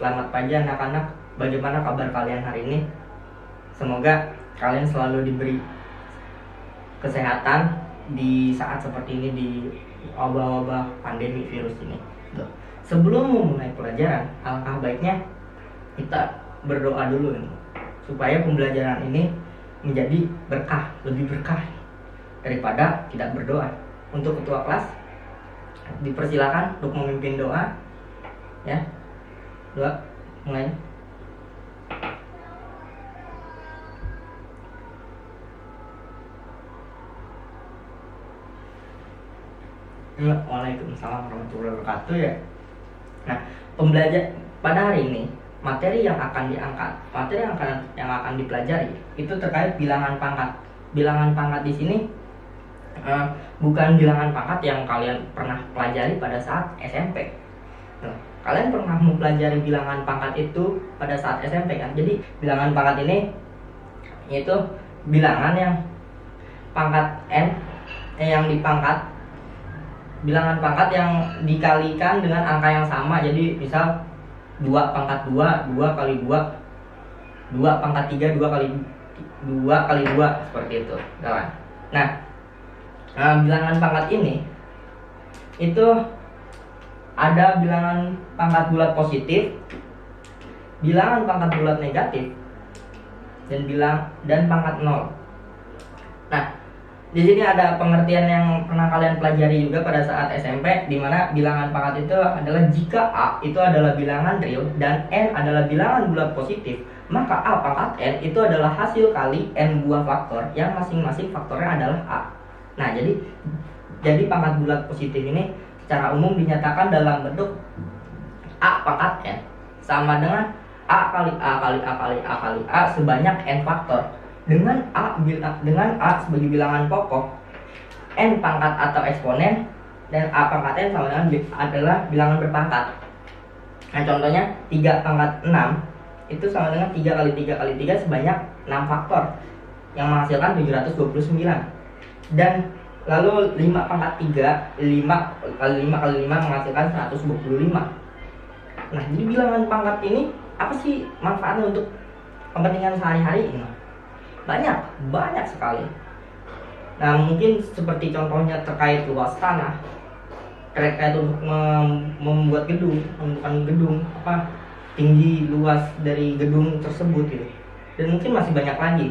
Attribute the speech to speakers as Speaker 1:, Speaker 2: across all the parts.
Speaker 1: Selamat pagi anak-anak. Bagaimana kabar kalian hari ini? Semoga kalian selalu diberi kesehatan di saat seperti ini, di wabah-wabah pandemi virus ini. Sebelum memulai pelajaran, alangkah baiknya kita berdoa dulu nih, supaya pembelajaran ini menjadi berkah, lebih berkah daripada tidak berdoa. Untuk ketua kelas dipersilakan untuk memimpin doa, ya. Doa mulai. Waalaikumsalam warahmatullahi wabarakatuh, ya. Nah, pembelajar pada hari ini, materi yang akan diangkat, materi yang akan dipelajari itu terkait bilangan pangkat. Bilangan pangkat di sini bukan bilangan pangkat yang kalian pernah pelajari pada saat SMP. Nah, kalian pernah mempelajari bilangan pangkat itu pada saat SMP kan? Jadi bilangan pangkat ini yaitu bilangan yang pangkat n yang dipangkat, bilangan pangkat yang dikalikan dengan angka yang sama. Jadi misal 2 pangkat 2, 2 kali 2, 2 pangkat 3, 2 kali 2 kali 2, seperti itu, kawan. Nah, bilangan pangkat ini itu ada bilangan pangkat bulat positif, bilangan pangkat bulat negatif, dan pangkat 0. Nah, di sini ada pengertian yang pernah kalian pelajari juga pada saat SMP, di mana bilangan pangkat itu adalah jika A itu adalah bilangan real dan N adalah bilangan bulat positif, maka A pangkat N itu adalah hasil kali N buah faktor yang masing-masing faktornya adalah A. Nah, jadi pangkat bulat positif ini secara umum dinyatakan dalam bentuk A pangkat N sama dengan A kali A kali A kali A kali A sebanyak N faktor, dengan A sebagai bilangan pokok, N pangkat atau eksponen, dan A pangkat N sama dengan adalah bilangan berpangkat. Nah, contohnya 3 pangkat 6 itu sama dengan 3 kali 3 kali 3 sebanyak 6 faktor yang menghasilkan 729. Dan lalu 5 pangkat 3, 5 kali 5 kali 5 menghasilkan 125. Nah, jadi bilangan pangkat ini apa sih manfaatnya untuk kepentingan sehari-hari ini? Banyak sekali. Nah, mungkin seperti contohnya terkait luas tanah, terkait untuk membuat gedung, tinggi luas dari gedung tersebut gitu. Dan mungkin masih banyak lagi.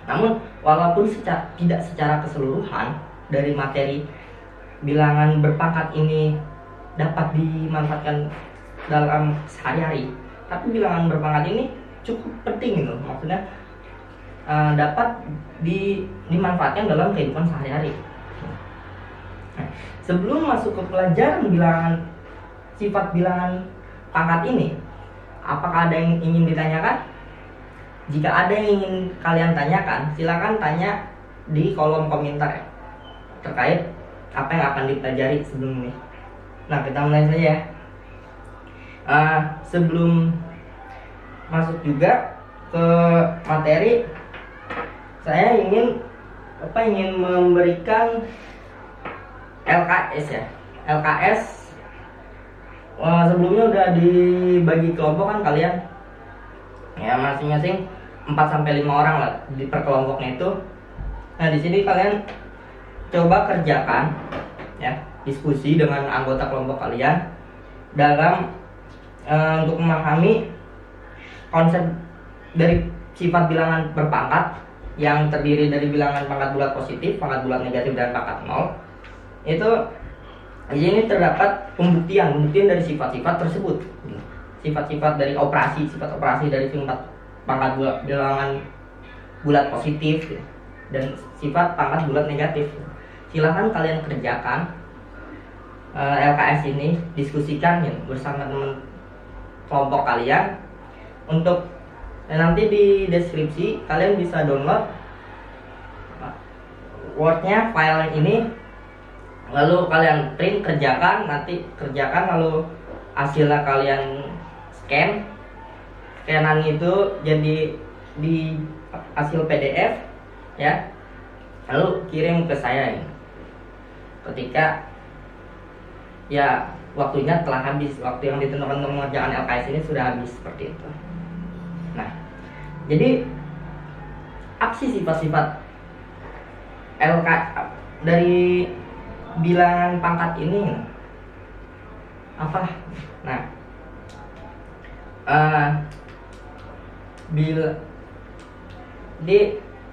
Speaker 1: Namun, walaupun tidak secara keseluruhan dari materi bilangan berpangkat ini dapat dimanfaatkan dalam sehari-hari, tapi bilangan berpangkat ini cukup penting gitu. Maksudnya dapat dimanfaatkan dalam kehidupan sehari-hari. Nah, sebelum masuk ke pelajaran sifat bilangan pangkat ini, apakah ada yang ingin ditanyakan? Jika ada yang ingin kalian tanyakan, silakan tanya di kolom komentar ya, terkait apa yang akan dipelajari sebelum ini. Nah, kita mulai saja ya. Sebelum masuk juga ke materi, saya ingin memberikan LKS ya. LKS sebelumnya udah dibagi kelompok kan kalian ya, masing-masing 4-5 orang lah di per kelompoknya itu. Nah, di sini kalian coba kerjakan ya, diskusi dengan anggota kelompok kalian dalam untuk memahami konsep dari sifat bilangan berpangkat yang terdiri dari bilangan pangkat bulat positif, pangkat bulat negatif, dan pangkat 0. Itu di sini terdapat pembuktian dari sifat-sifat tersebut. Sifat-sifat dari sifat operasi dari pangkat bilangan bulat positif dan sifat pangkat bulat negatif. Silahkan kalian kerjakan LKS ini, diskusikan ya, bersama teman kelompok kalian. Untuk nanti di deskripsi kalian bisa download Word-nya, file ini, lalu kalian print, kerjakan lalu hasilnya kalian scanan itu jadi di hasil PDF ya, lalu kirim ke saya ini. Ketika ya waktunya telah habis, waktu yang ditentukan untuk mengerjakan LKS ini sudah habis, seperti itu. Nah, jadi aksi sifat-sifat LK dari bilangan pangkat ini apa? Nah,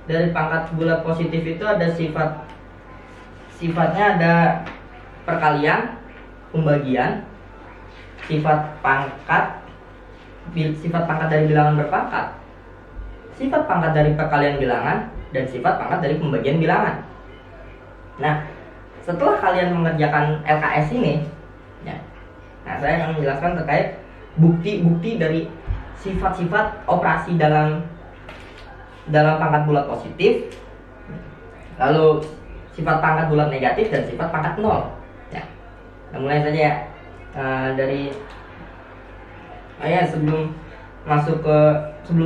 Speaker 1: dari pangkat bulat positif itu ada sifatnya ada perkalian, pembagian, sifat pangkat dari bilangan berpangkat, sifat pangkat dari perkalian bilangan, dan sifat pangkat dari pembagian bilangan. Nah, setelah kalian mengerjakan LKS ini, ya, nah saya akan menjelaskan terkait bukti-bukti dari sifat-sifat operasi dalam pangkat bulat positif, lalu sifat pangkat bulat negatif dan sifat pangkat nol. Ya, nah, mulai saja ya. Sebelum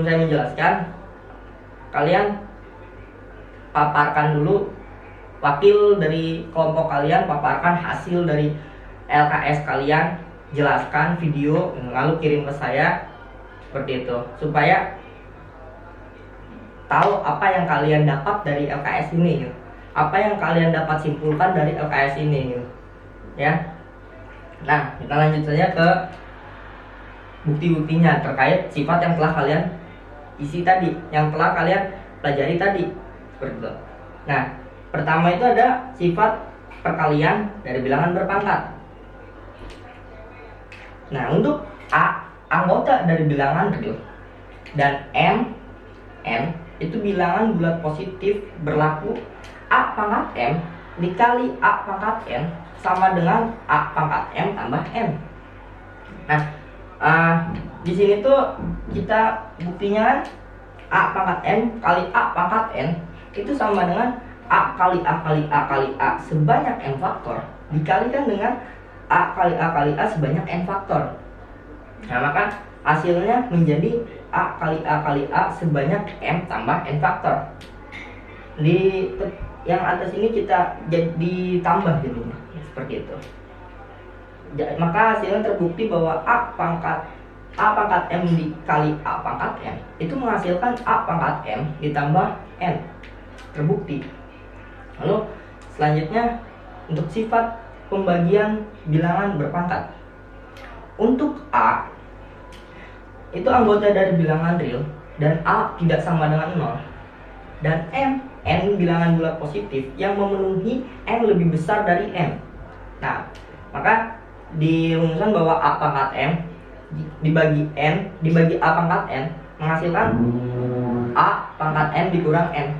Speaker 1: saya menjelaskan, kalian paparkan dulu, wakil dari kelompok kalian paparkan hasil dari LKS kalian, jelaskan video, lalu kirim ke saya, seperti itu, supaya tahu apa yang kalian dapat dari LKS ini, apa yang kalian dapat simpulkan dari LKS ini, ya. Nah, kita lanjut saja ke bukti-buktinya terkait sifat yang telah kalian isi tadi, yang telah kalian pelajari tadi, seperti itu. Nah, pertama itu ada sifat perkalian dari bilangan berpangkat. Nah, untuk A, anggota dari bilangan real, dan M, N itu bilangan bulat positif berlaku A pangkat M dikali A pangkat N sama dengan A pangkat M tambah N. Nah, di sini tuh kita buktinya A pangkat M kali A pangkat N itu sama dengan A kali A kali A kali A sebanyak N faktor dikalikan dengan A kali A kali A sebanyak N faktor. Nah, maka hasilnya menjadi A kali A kali A sebanyak M tambah N faktor. Di yang atas ini kita jadi tambah gitu, seperti itu. Maka hasilnya terbukti bahwa A pangkat M dikali A pangkat M itu menghasilkan A pangkat M ditambah N. Terbukti. Lalu selanjutnya untuk sifat pembagian bilangan berpangkat. Untuk A itu anggota dari bilangan real dan A tidak sama dengan 0, dan N bilangan bulat positif yang memenuhi N lebih besar dari N. Nah, maka dirumuskan bahwa A pangkat M dibagi A pangkat N menghasilkan A pangkat N dikurang N.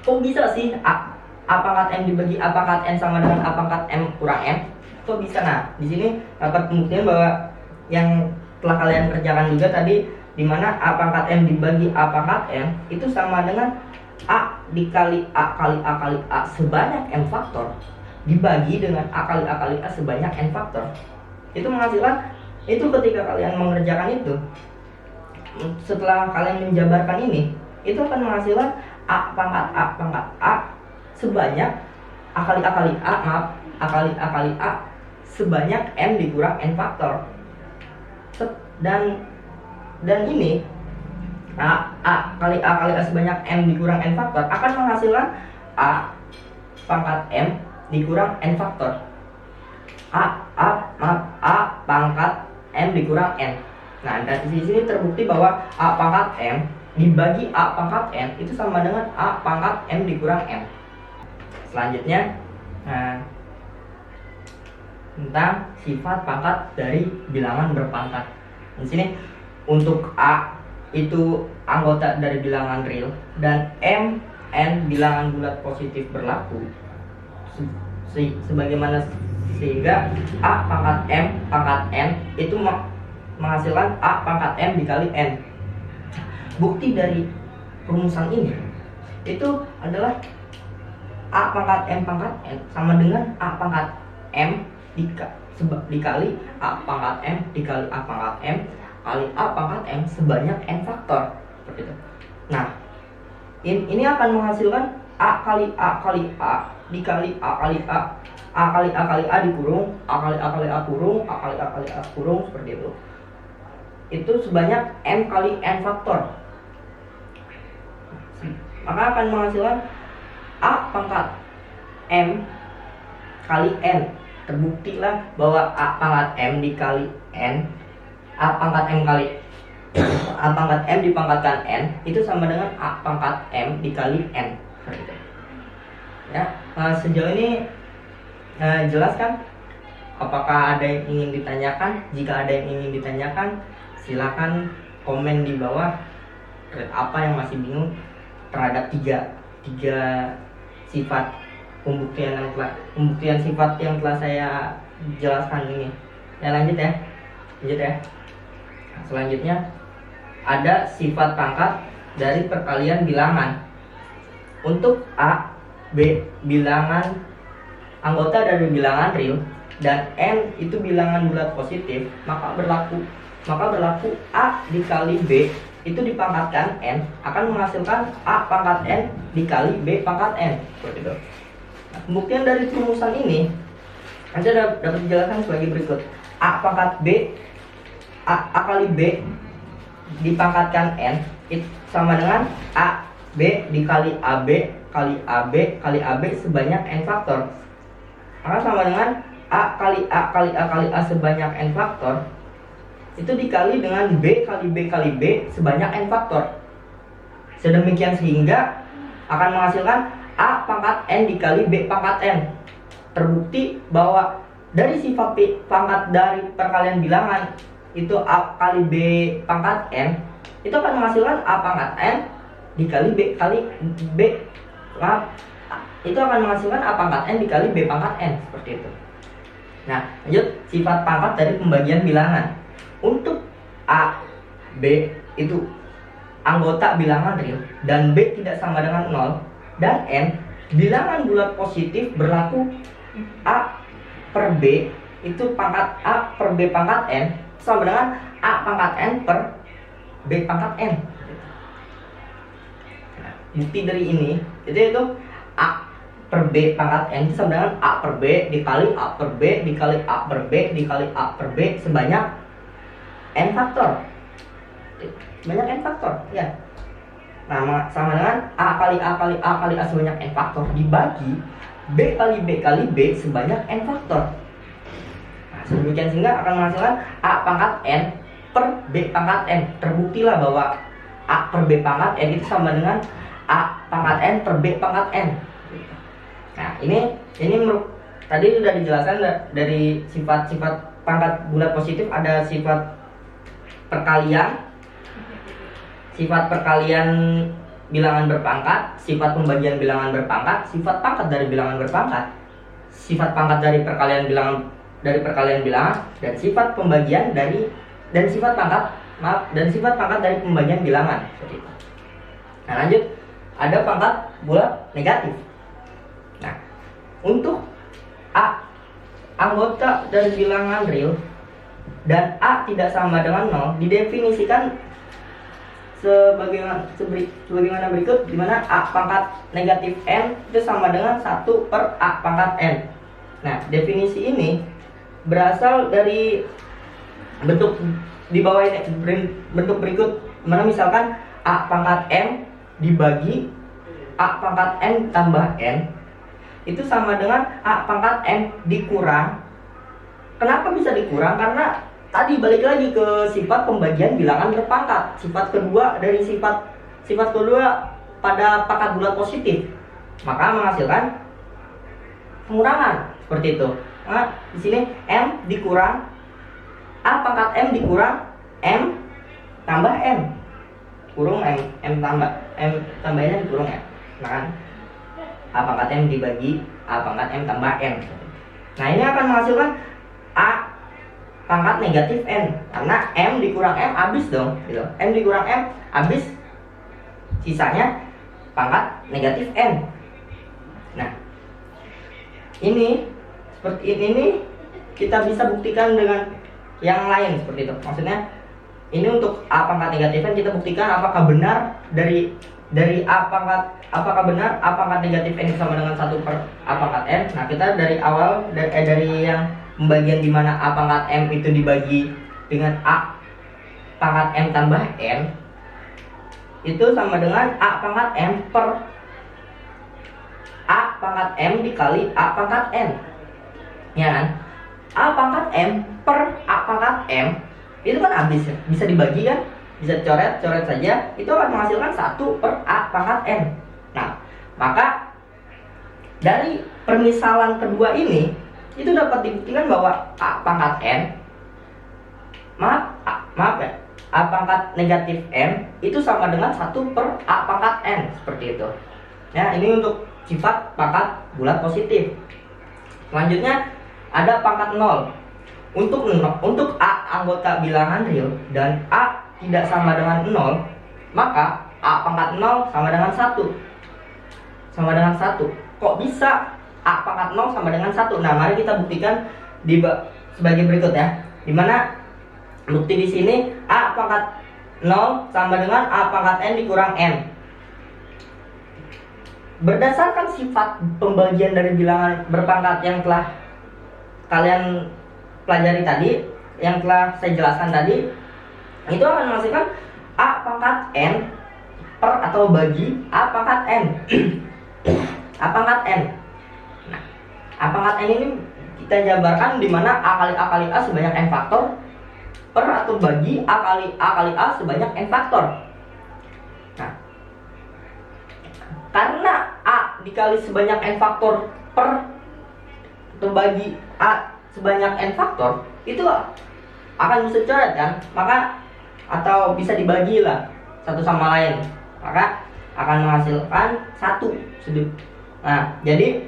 Speaker 1: Kok bisa sih A pangkat M dibagi A pangkat N sama dengan A pangkat M kurang N? Kok bisa? Nah, di sini dapat pembuktian bahwa yang telah kalian kerjakan juga tadi, di mana A pangkat M dibagi A pangkat M itu sama dengan A dikali A kali A kali A sebanyak N faktor dibagi dengan A kali A kali A sebanyak N faktor. Itu menghasilkan, itu ketika kalian mengerjakan itu, setelah kalian menjabarkan ini, itu akan menghasilkan A pangkat A sebanyak A kali A kali A, A kali A kali A sebanyak M dikurang N faktor. Dan ini A kali A kali A sebanyak M dikurang N faktor akan menghasilkan A pangkat M dikurang N faktor. A pangkat M dikurang N. Nah, dan di sini terbukti bahwa A pangkat M dibagi A pangkat N itu sama dengan A pangkat M dikurang N. Selanjutnya, tentang sifat pangkat dari bilangan berpangkat. Di sini untuk A itu anggota dari bilangan real dan M, N bilangan bulat positif berlaku sebagaimana, sehingga A pangkat M pangkat N itu menghasilkan A pangkat M dikali N. Bukti dari rumusan ini itu adalah A pangkat M pangkat N sama dengan A pangkat M dikali A pangkat M dikali A pangkat M kali A pangkat M sebanyak N faktor, seperti itu. Nah, ini akan menghasilkan A kali A kali A dikali A kali A, A kali A kali A dikurung, A kali A kali A kurung, A kali A kali A kurung, seperti itu. Itu sebanyak M kali N faktor. Maka akan menghasilkan A pangkat M kali N. Terbuktilah bahwa A pangkat M dikali N, A pangkat M kali A pangkat M dipangkatkan N itu sama dengan A pangkat M dikali N. Ya, sejauh ini jelas kan? Apakah ada yang ingin ditanyakan? Jika ada yang ingin ditanyakan, silakan komen di bawah. Apa yang masih bingung terhadap tiga sifat pembuktian sifat yang telah saya jelaskan ini. Ya, lanjut ya. Selanjutnya ada sifat pangkat dari perkalian bilangan. Untuk A, B bilangan anggota dari bilangan real dan N itu bilangan bulat positif, maka berlaku A dikali B itu dipangkatkan N akan menghasilkan A pangkat N dikali B pangkat N, seperti itu. Nah, pembuktian dari rumusan ini Anda dapat dijelaskan sebagai berikut. A pangkat B, A kali B dipangkatkan N itu sama dengan A B dikali AB kali AB kali AB sebanyak N faktor. Maka sama dengan A kali A kali A kali A sebanyak N faktor itu dikali dengan B kali B kali B sebanyak N faktor. Sedemikian sehingga akan menghasilkan A pangkat N dikali B pangkat N. Terbukti bahwa dari sifat pangkat dari perkalian bilangan itu A kali B pangkat N itu akan menghasilkan A pangkat N dikali B kali B. Itu akan menghasilkan A pangkat N dikali B pangkat N, seperti itu. Nah, lanjut sifat pangkat dari pembagian bilangan. Untuk A, B itu anggota bilangan real dan B tidak sama dengan 0 dan N bilangan bulat positif berlaku A per B itu pangkat A per B pangkat N sama dengan A pangkat N per B pangkat N. Nah, bukti dari ini itu A per B pangkat N itu sama dengan A per B dikali A per B dikali A per B dikali A per B sebanyak N faktor. Sebanyak N faktor, ya. Nah, sama dengan A kali A kali A kali A sebanyak N faktor dibagi B kali B kali B sebanyak N faktor. Nah, sedemikian sehingga akan menghasilkan A pangkat N per B pangkat N. Terbuktilah bahwa A per B pangkat N itu sama dengan A pangkat N per B pangkat N. Nah, ini tadi sudah dijelaskan dari sifat-sifat pangkat bulat positif. Ada sifat perkalian bilangan berpangkat, sifat pembagian bilangan berpangkat, sifat pangkat dari bilangan berpangkat, sifat pangkat dari perkalian bilangan dan sifat pembagian dan sifat pangkat dari pembagian bilangan, seperti itu. Nah, lanjut ada pangkat bulat negatif. Nah, untuk A anggota dari bilangan real dan A tidak sama dengan 0 didefinisikan sebagaimana berikut, di mana A pangkat negatif N itu sama dengan 1 per A pangkat N. Nah, definisi ini berasal dari bentuk di bawah ini, bentuk berikut, mana misalkan A pangkat M dibagi A pangkat N tambah N itu sama dengan A pangkat N dikurang. Kenapa bisa dikurang? Karena tadi balik lagi ke sifat pembagian bilangan berpangkat. Sifat kedua dari sifat kedua pada pangkat bulat positif, maka menghasilkan pengurangan seperti itu. Nah, di sini M dikurang A pangkat M dikurang M tambah N kurung M tambahnya dikurung ya. Nah, kan A pangkat M dibagi A pangkat M tambah N. Nah, ini akan menghasilkan A pangkat negatif N, karena M dikurang M habis dong gitu. M dikurang M habis, sisanya pangkat negatif N. Nah, ini seperti ini kita bisa buktikan dengan yang lain seperti itu. Maksudnya ini untuk A pangkat negatif N kita buktikan apakah benar dari dari A pangkat, apakah benar A pangkat negatif N sama dengan 1 per A pangkat N? Nah, kita dari awal, dari yang pembagian dimana A pangkat M itu dibagi dengan A pangkat M tambah N, itu sama dengan A pangkat M per A pangkat M dikali A pangkat N, ya kan? A pangkat M per A pangkat M itu kan habis, bisa dibagi kan, bisa coret saja, itu akan menghasilkan 1 per A pangkat N. Nah, maka dari permisalan kedua ini itu dapat dibuktikan bahwa A pangkat N, maaf ya, A pangkat negatif N itu sama dengan 1 per A pangkat N, seperti itu. Ya, ini untuk sifat pangkat bulat positif. Selanjutnya ada pangkat 0. Untuk A anggota bilangan real dan A tidak sama dengan 0, maka A pangkat 0 sama dengan 1. Sama dengan 1. Kok bisa A pangkat 0 sama dengan 1? Nah, mari kita buktikan sebagai berikut ya. Dimana bukti di sini A pangkat 0 sama dengan A pangkat N dikurang N. Berdasarkan sifat pembagian dari bilangan berpangkat yang telah kalian pelajari tadi, yang telah saya jelaskan tadi, itu akan menghasilkan A pangkat N per atau bagi A pangkat N. A pangkat N. Nah, A pangkat N ini kita jabarkan di mana A kali A sebanyak N faktor per atau bagi A kali A sebanyak N faktor. Nah, karena A dikali sebanyak N faktor per atau bagi A sebanyak N faktor, itu akan bisa coret kan, maka atau bisa dibagi lah satu sama lain, maka akan menghasilkan 1 sudut. Nah, jadi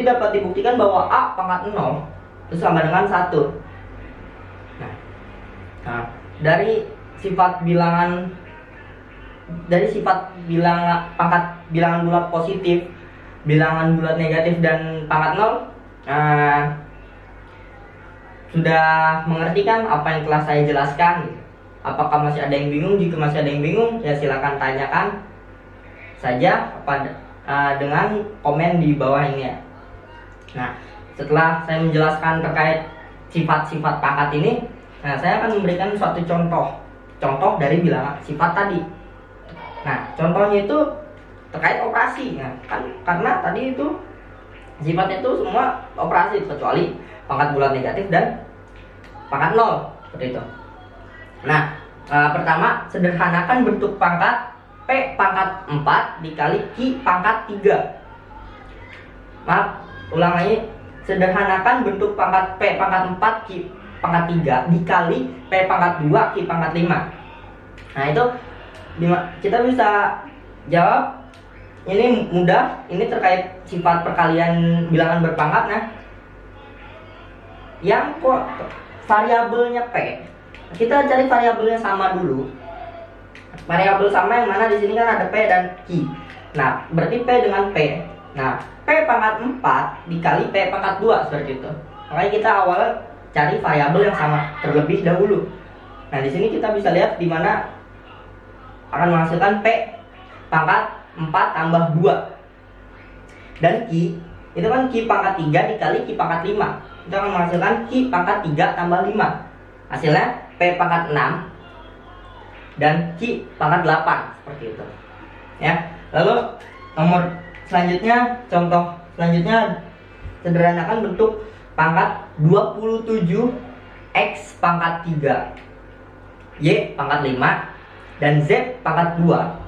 Speaker 1: dapat dibuktikan bahwa A pangkat 0 itu sama dengan 1. Nah, dari sifat bilangan pangkat bilangan bulat positif, bilangan bulat negatif, dan pangkat 0, sudah mengerti kan apa yang telah saya jelaskan? Apakah masih ada yang bingung? Jika masih ada yang bingung, ya silakan tanyakan saja dengan komen di bawah ini ya. Nah, setelah saya menjelaskan terkait sifat-sifat pangkat ini, nah saya akan memberikan suatu contoh dari bilangan sifat tadi. Nah, contohnya itu terkait operasi. Nah, kan karena tadi itu sifatnya itu semua operasi kecuali pangkat bulat negatif dan pangkat 0, seperti itu. Nah, pertama sederhanakan bentuk pangkat P pangkat 4 dikali Q pangkat 3. Maaf, ulang lagi. Sederhanakan bentuk pangkat P pangkat 4 Q pangkat 3 dikali P pangkat 2 Q pangkat 5. Nah, itu kita bisa jawab. Ini mudah, ini terkait sifat perkalian bilangan berpangkat. Nah, yang variabelnya P, kita cari variabelnya sama dulu. Variabel sama yang mana di sini kan ada P dan Q. Nah, berarti P dengan P. Nah, P pangkat 4 dikali P pangkat 2, seperti itu. Makanya kita awal cari variabel yang sama terlebih dahulu. Nah, di sini kita bisa lihat di mana akan menghasilkan P pangkat 4 tambah 2. Dan Q, itu kan Q pangkat 3 dikali Q pangkat 5. Itu akan menghasilkan Q pangkat 3 tambah 5. Hasilnya P pangkat 6 dan Q pangkat 8, seperti itu. Ya. Lalu contoh selanjutnya sederhanakan bentuk pangkat 27 X pangkat 3, Y pangkat 5 dan Z pangkat 2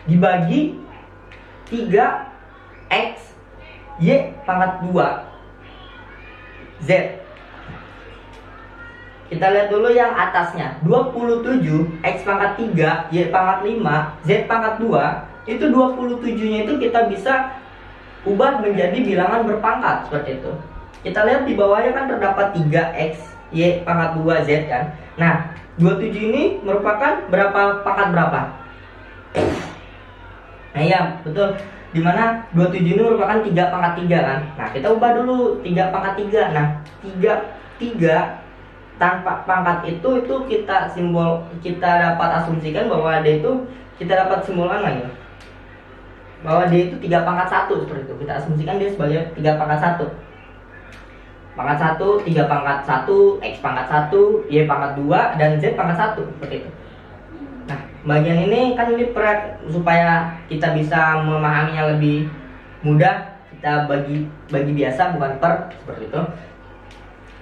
Speaker 1: dibagi 3 X Y pangkat 2 Z. Kita lihat dulu yang atasnya, 27 X pangkat 3 Y pangkat 5 Z pangkat 2. Itu 27 nya itu kita bisa ubah menjadi bilangan berpangkat, seperti itu. Kita lihat di bawahnya kan terdapat 3 X Y pangkat 2 Z kan. Nah, 27 ini merupakan pangkat berapa? Nah iya, betul. Dimana 27 ini merupakan 3 pangkat 3 kan. Nah, kita ubah dulu 3 pangkat 3. Nah, 3 tanpa pangkat itu kita dapat asumsikan bahwa dia itu, kita dapat simbolkan lagi bahwa dia itu 3 pangkat 1 seperti itu. Kita asumsikan dia sebagai 3 pangkat 1. Pangkat 1, 3 pangkat 1, X pangkat 1, Y pangkat 2, dan Z pangkat 1 seperti itu. Nah, bagian ini kan ini supaya kita bisa memahaminya lebih mudah, kita bagi biasa bukan per seperti itu.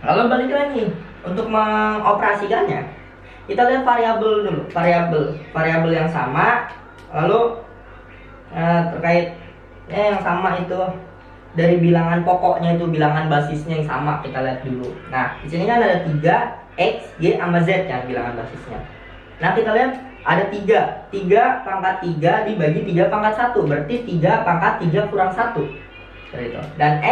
Speaker 1: Lalu balik lagi untuk mengoperasikannya, kita lihat variabel dulu, variabel yang sama, lalu terkaitnya yang sama itu dari bilangan pokoknya, itu bilangan basisnya yang sama, kita lihat dulu. Nah, di sini kan ada 3 X, Y, sama Z yang bilangan basisnya. Nah, kita lihat ada 3 pangkat 3 dibagi 3 pangkat 1, berarti 3 pangkat 3 kurang 1 seperti itu. Dan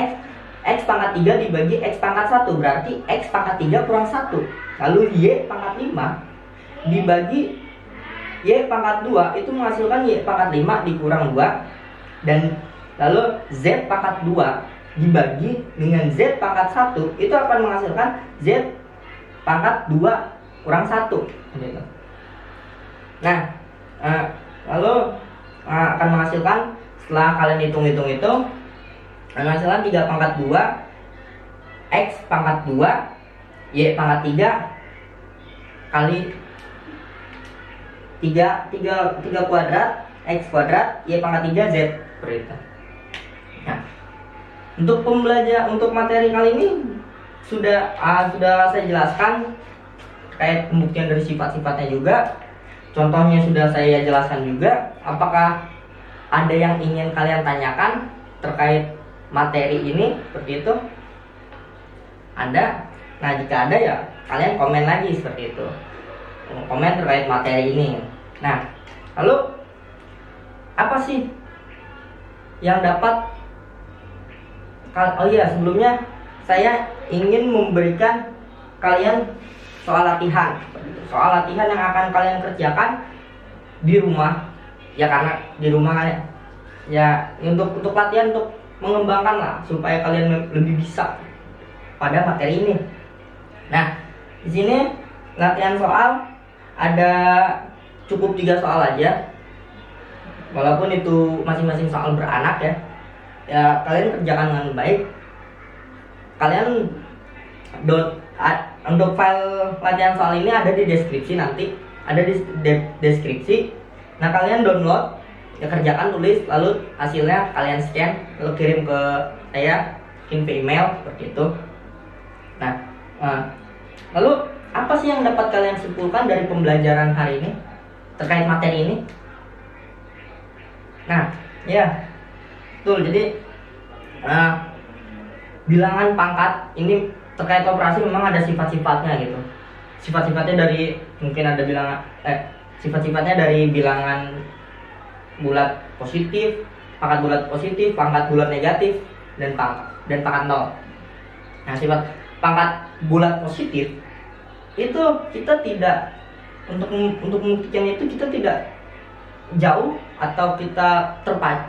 Speaker 1: X pangkat 3 dibagi X pangkat 1, berarti X pangkat 3 kurang 1. Lalu Y pangkat 5 dibagi Y pangkat 2 itu menghasilkan Y pangkat 5 dikurang 2. Dan lalu Z pangkat 2 dibagi dengan Z pangkat 1 itu akan menghasilkan Z pangkat 2 kurang 1 gitu. Nah, lalu akan menghasilkan, setelah kalian hitung-hitung itu menghasilkan 3 pangkat 2 X pangkat 2 Y pangkat 3 kali 3 kuadrat X kuadrat Y pangkat 3 Z seperti itu. Nah, untuk materi kali ini sudah saya jelaskan terkait pembuktian dari sifat-sifatnya juga. Contohnya sudah saya jelaskan juga. Apakah ada yang ingin kalian tanyakan terkait materi ini seperti itu? Ada? Nah, jika ada ya kalian komen lagi seperti itu. Komen terkait materi ini. Nah, lalu apa sih yang dapat? Oh iya, sebelumnya saya ingin memberikan kalian soal latihan. Soal latihan yang akan kalian kerjakan di rumah. Ya, karena di rumah kan ya untuk latihan, untuk mengembangkan lah supaya kalian lebih bisa pada materi ini. Nah, di sini latihan soal ada cukup 3 soal aja. Walaupun itu masing-masing soal beranak ya. Ya, kalian kerjakan dengan baik. Kalian untuk file latihan soal ini ada di deskripsi, nanti ada di deskripsi. Nah, kalian download, ya kerjakan, tulis, lalu hasilnya kalian scan, lalu kirim ke saya, kirim ke email seperti itu. Nah, lalu apa sih yang dapat kalian simpulkan dari pembelajaran hari ini terkait materi ini? Nah, ya betul. Jadi bilangan pangkat ini terkait operasi memang ada sifat-sifatnya gitu. Sifat-sifatnya dari, mungkin ada bilangan sifat-sifatnya dari bilangan bulat positif, pangkat bulat positif, pangkat bulat negatif, dan pangkat nol. Nah, sifat pangkat bulat positif itu kita tidak, untuk membuktikannya itu kita tidak jauh atau kita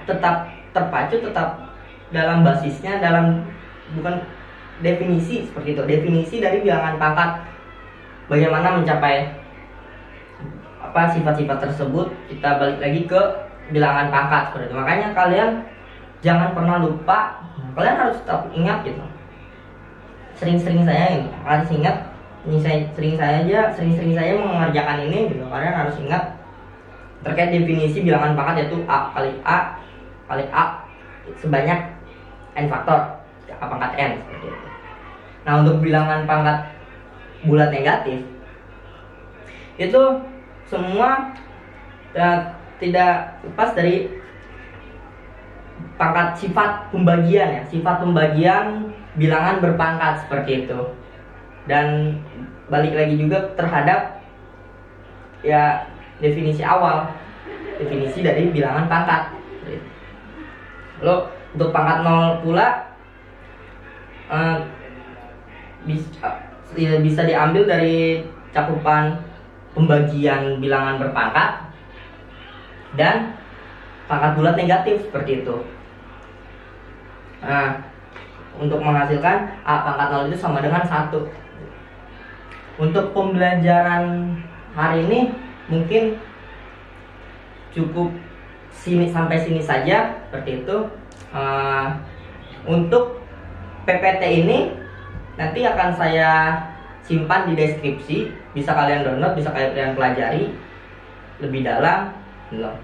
Speaker 1: tetap terpacu dalam basisnya, dalam bukan definisi seperti itu. Definisi dari bilangan pangkat, bagaimana mencapai apa sifat-sifat tersebut, kita balik lagi ke bilangan pangkat seperti itu. Makanya kalian jangan pernah lupa, kalian harus tetap ingat gitu. Sering-sering saya ini harus ingat, sering-sering saya mengerjakan ini gitu. Kalian harus ingat terkait definisi bilangan pangkat, yaitu A kali A sebanyak n faktor, A pangkat n seperti itu. Nah, untuk bilangan pangkat bulat negatif itu semua tidak lepas dari pangkat sifat pembagian ya, sifat pembagian bilangan berpangkat seperti itu. Dan balik lagi juga terhadap ya definisi awal, definisi dari bilangan pangkat. Lalu untuk pangkat 0 pula bisa diambil dari cakupan pembagian bilangan berpangkat dan pangkat bulat negatif seperti itu. Nah, untuk menghasilkan A pangkat 0 itu sama dengan 1. Untuk pembelajaran hari ini mungkin cukup sampai sini saja, seperti itu. Untuk PPT ini nanti akan saya simpan di deskripsi, bisa kalian download, bisa kalian pelajari lebih dalam,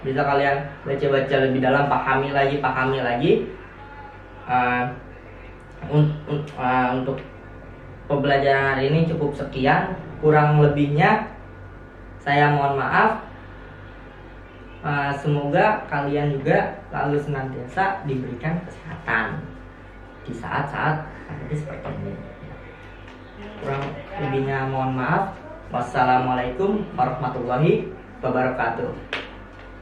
Speaker 1: bisa kalian baca-baca lebih dalam, pahami lagi. Untuk pembelajaran hari ini cukup sekian, kurang lebihnya saya mohon maaf. Semoga kalian juga selalu senantiasa diberikan kesehatan di saat-saat seperti ini. Kurang lebihnya mohon maaf. Wassalamualaikum warahmatullahi wabarakatuh.